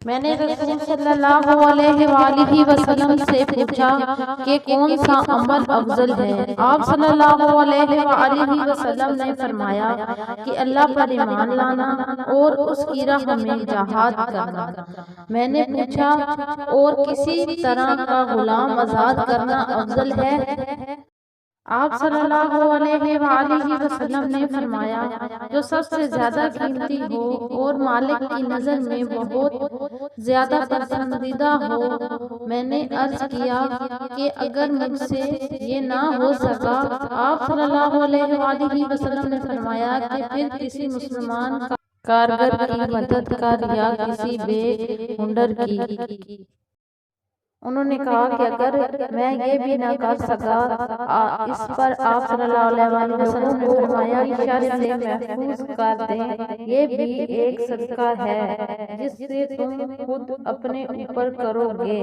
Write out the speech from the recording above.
میں نے رسول صلی اللہ علیہ وآلہ وسلم سے پوچھا کہ کون سا عمل افضل ہے؟ آپ صلی اللہ علیہ وآلہ وسلم نے فرمایا کہ اللہ پر ایمان لانا اور اس کی راہ میں جہاد کرنا۔ میں نے پوچھا اور کسی طرح کا غلام آزاد کرنا افضل ہے؟ آپ صلی اللہ علیہ وآلہ وسلم نے فرمایا جو سب سے زیادہ قیمتی ہو اور مالک کی نظر میں بہت زیادہ پسندیدہ ہو۔ میں نے عرض کیا کہ اگر مجھ سے یہ نہ ہو سکا، آپ صلی اللہ علیہ وآلہ وسلم نے فرمایا کہ پھر کسی مسلمان کارگر کی مدد کر یا کسی بے ہنر کی۔ انہوں نے کہا کہ اگر میں یہ بھی نہ کر سکا، اس پر آپ صلی اللہ علیہ وسلم نے فرمایا کہ شر سے محفوظ کر دیں، یہ بھی ایک صدقہ ہے جس سے تم خود اپنے اوپر کرو گے۔